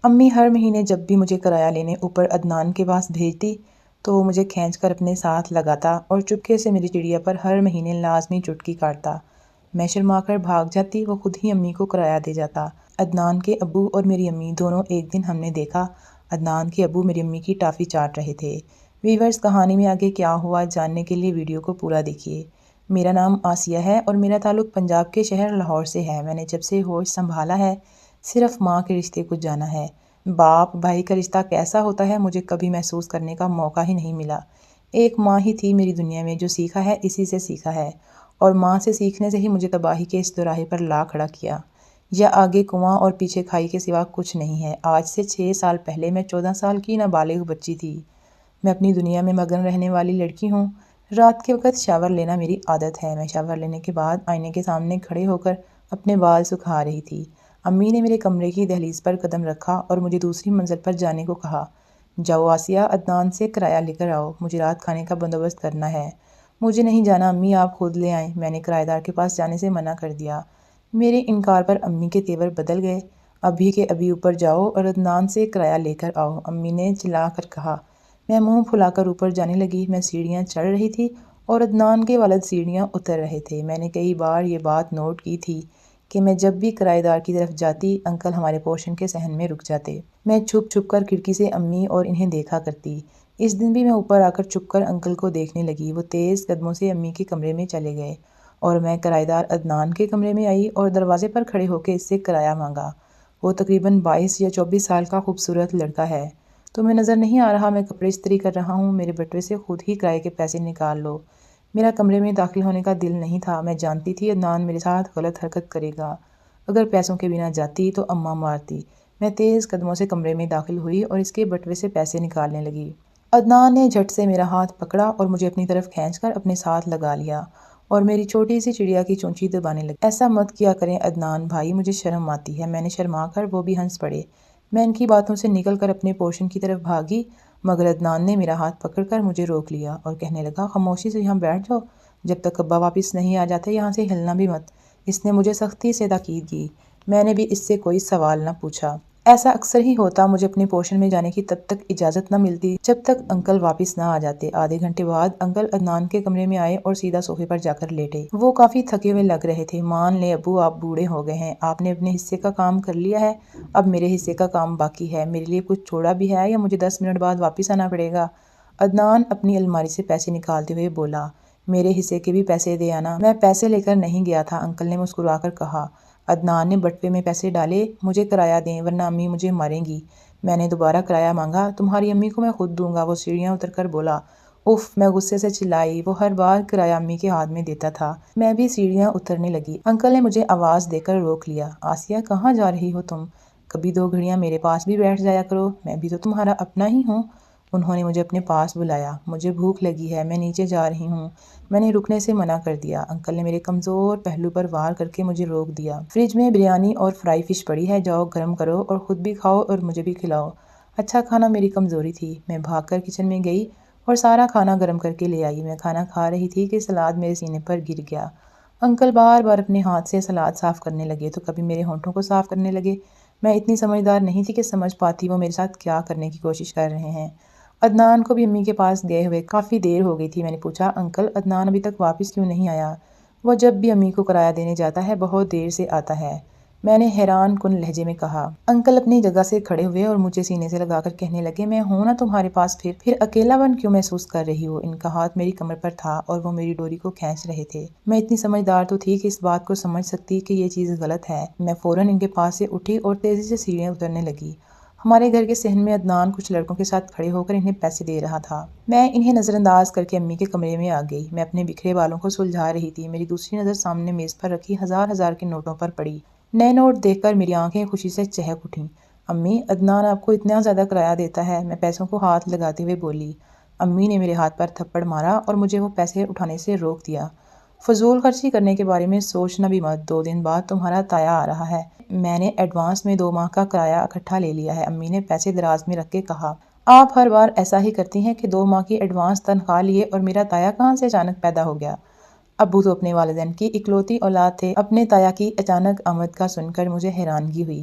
امی ہر مہینے جب بھی مجھے کرایہ لینے اوپر عدنان کے پاس بھیجتی تو وہ مجھے کھینچ کر اپنے ساتھ لگاتا اور چپکے سے میری چڑیا پر ہر مہینے لازمی چٹکی کاٹتا۔ میں شرما کر بھاگ جاتی، وہ خود ہی امی کو کرایہ دے جاتا۔ عدنان کے ابو اور میری امی دونوں ایک دن ہم نے دیکھا عدنان کے ابو میری امی کی ٹافی چاٹ رہے تھے۔ ویورز، کہانی میں آگے کیا ہوا جاننے کے لیے ویڈیو کو پورا دیکھیے۔ میرا نام آسیہ ہے اور میرا تعلق پنجاب کے شہر لاہور سے ہے۔ میں نے جب سے ہوش سنبھالا ہے صرف ماں کے رشتے کو جانا ہے۔ باپ بھائی کا رشتہ کیسا ہوتا ہے مجھے کبھی محسوس کرنے کا موقع ہی نہیں ملا۔ ایک ماں ہی تھی میری دنیا میں، جو سیکھا ہے اسی سے سیکھا ہے، اور ماں سے سیکھنے سے ہی مجھے تباہی کے اس دوراہے پر لا کھڑا کیا۔ یا آگے کنواں اور پیچھے کھائی کے سوا کچھ نہیں ہے۔ آج سے 6 سال پہلے میں 14 سال کی نابالغ بچی تھی۔ میں اپنی دنیا میں مگن رہنے والی لڑکی ہوں۔ رات کے وقت شاور لینا میری عادت ہے۔ میں شاور لینے کے بعد آئینے کے سامنے کھڑے ہو کر اپنے بال سکھا رہی تھی۔ امی نے میرے کمرے کی دہلیز پر قدم رکھا اور مجھے دوسری منزل پر جانے کو کہا۔ جاؤ آسیہ، عدنان سے کرایہ لے کر آؤ، مجھے رات کھانے کا بندوبست کرنا ہے۔ مجھے نہیں جانا امی، آپ خود لے آئیں۔ میں نے کرایہ دار کے پاس جانے سے منع کر دیا۔ میرے انکار پر امی کے تیور بدل گئے۔ ابھی کے ابھی اوپر جاؤ اور عدنان سے کرایہ لے کر آؤ، امی نے چلا کر کہا۔ میں منہ پھلا کر اوپر جانے لگی۔ میں سیڑھیاں چڑھ رہی تھی اور عدنان کے والد سیڑھیاں اتر رہے تھے۔ میں نے کئی بار یہ بات نوٹ کی تھی کہ میں جب بھی کرایہ دار کی طرف جاتی انکل ہمارے پورشن کے صحن میں رک جاتے۔ میں چھپ چھپ کر کھڑکی سے امی اور انہیں دیکھا کرتی۔ اس دن بھی میں اوپر آ کر چھپ کر انکل کو دیکھنے لگی۔ وہ تیز قدموں سے امی کے کمرے میں چلے گئے اور میں کرایہ دار عدنان کے کمرے میں آئی اور دروازے پر کھڑے ہو کے اس سے کرایہ مانگا۔ وہ تقریباً 22 یا 24 سال کا خوبصورت لڑکا ہے۔ تمہیں نظر نہیں آ رہا میں کپڑے استری کر رہا ہوں؟ میرے بٹوے سے خود ہی کرایے کے پیسے نکال لو۔ میرا کمرے میں داخل ہونے کا دل نہیں تھا۔ میں جانتی تھی عدنان میرے ساتھ غلط حرکت کرے گا۔ اگر پیسوں کے بنا جاتی تو اماں مارتی۔ میں تیز قدموں سے کمرے میں داخل ہوئی اور اس کے بٹوے سے پیسے نکالنے لگی۔ عدنان نے جھٹ سے میرا ہاتھ پکڑا اور مجھے اپنی طرف کھینچ کر اپنے ساتھ لگا لیا اور میری چھوٹی سی چڑیا کی چونچی دبانے لگا۔ ایسا مت کیا کریں عدنان بھائی، مجھے شرم آتی ہے۔ میں نے شرما کر وہ بھی ہنس پڑے۔ میں ان کی باتوں سے نکل کر اپنے پورشن کی طرف بھاگی مگر عدنان نے میرا ہاتھ پکڑ کر مجھے روک لیا اور کہنے لگا، خاموشی سے یہاں بیٹھ جاؤ، جب تک ابا واپس نہیں آ جاتے یہاں سے ہلنا بھی مت۔ اس نے مجھے سختی سے تاکید کی۔ میں نے بھی اس سے کوئی سوال نہ پوچھا۔ ایسا اکثر ہی ہوتا، مجھے اپنے پورشن میں جانے کی تب تک اجازت نہ ملتی جب تک انکل واپس نہ آ جاتے۔ آدھے گھنٹے بعد انکل عدنان کے کمرے میں آئے اور سیدھا صوفے پر جا کر لیٹے۔ وہ کافی تھکے ہوئے لگ رہے تھے۔ مان لیں ابو، آپ بوڑھے ہو گئے ہیں، آپ نے اپنے حصے کا کام کر لیا ہے، اب میرے حصے کا کام باقی ہے۔ میرے لیے کچھ چھوڑا بھی ہے یا مجھے 10 منٹ بعد واپس آنا پڑے گا؟ عدنان اپنی الماری سے پیسے نکالتے ہوئے بولا۔ میرے حصے کے بھی پیسے دے آنا۔ میں پیسے لے کر نہیں گیا تھا، انکل نے مسکرا کر کہا۔ عدنان نے بٹوے میں پیسے ڈالے۔ مجھے کرایہ دیں ورنہ امی مجھے ماریں گی۔ میں نے دوبارہ کرایہ مانگا۔ تمہاری امی کو میں خود دوں گا، وہ سیڑھیاں اتر کر بولا۔ اف، میں غصے سے چلائی۔ وہ ہر بار کرایہ امی کے ہاتھ میں دیتا تھا۔ میں بھی سیڑھیاں اترنے لگی۔ انکل نے مجھے آواز دے کر روک لیا۔ آسیہ، کہاں جا رہی ہو تم؟ کبھی 2 گھڑیاں میرے پاس بھی بیٹھ جایا کرو، میں بھی تو تمہارا اپنا ہی ہوں۔ انہوں نے مجھے اپنے پاس بلایا۔ مجھے بھوک لگی ہے، میں نیچے جا رہی ہوں۔ میں نے رکنے سے منع کر دیا۔ انکل نے میرے کمزور پہلو پر وار کر کے مجھے روک دیا۔ فریج میں بریانی اور فرائی فش پڑی ہے، جاؤ گرم کرو اور خود بھی کھاؤ اور مجھے بھی کھلاؤ۔ اچھا کھانا میری کمزوری تھی۔ میں بھاگ کر کچن میں گئی اور سارا کھانا گرم کر کے لے آئی۔ میں کھانا کھا رہی تھی کہ سلاد میرے سینے پر گر گیا۔ انکل بار بار اپنے ہاتھ سے سلاد صاف کرنے لگے تو کبھی میرے ہونٹوں کو صاف کرنے لگے۔ میں اتنی سمجھدار نہیں تھی کہ سمجھ پاتی وہ میرے ساتھ کیا کرنے کی کوشش کر رہے ہیں۔ عدنان کو بھی امی کے پاس گئے ہوئے کافی دیر ہو گئی تھی۔ میں نے پوچھا، انکل عدنان ابھی تک واپس کیوں نہیں آیا؟ وہ جب بھی امی کو کرایہ دینے جاتا ہے بہت دیر سے آتا ہے، میں نے حیران کن لہجے میں کہا۔ انکل اپنی جگہ سے کھڑے ہوئے اور مجھے سینے سے لگا کر کہنے لگے، میں ہوں نا تمہارے پاس، پھر اکیلا پن کیوں محسوس کر رہی ہو؟ ان کا ہاتھ میری کمر پر تھا اور وہ میری ڈوری کو کھینچ رہے تھے۔ میں اتنی سمجھدار تو تھی کہ اس بات کو سمجھ سکتی کہ یہ چیز غلط ہے۔ میں فوراً ان کے پاس سے اٹھی اور تیزی سے سیڑھیاں اترنے لگی۔ ہمارے گھر کے صحن میں عدنان کچھ لڑکوں کے ساتھ کھڑے ہو کر انہیں پیسے دے رہا تھا۔ میں انہیں نظر انداز کر کے امی کے کمرے میں آ گئی۔ میں اپنے بکھرے بالوں کو سلجھا رہی تھی۔ میری دوسری نظر سامنے میز پر رکھی ہزار کے نوٹوں پر پڑی۔ نئے نوٹ دیکھ کر میری آنکھیں خوشی سے چہک اٹھیں۔ امی، عدنان آپ کو اتنا زیادہ کرایہ دیتا ہے؟ میں پیسوں کو ہاتھ لگاتے ہوئے بولی۔ امی نے میرے ہاتھ پر تھپڑ مارا اور مجھے وہ پیسے اٹھانے سے روک دیا۔ فضول خرچی کرنے کے بارے میں سوچنا بھی مت، 2 دن بعد تمہارا تایا آ رہا ہے۔ میں نے ایڈوانس میں 2 ماہ کا کرایہ اکٹھا لے لیا ہے، امی نے پیسے دراز میں رکھ کے کہا۔ آپ ہر بار ایسا ہی کرتی ہیں کہ 2 ماہ کی ایڈوانس تنخواہ لیے اور میرا تایا کہاں سے اچانک پیدا ہو گیا؟ ابو تو اپنے والدین کی اکلوتی اولاد تھے، اپنے تایا کی اچانک آمد کا سن کر مجھے حیرانگی ہوئی۔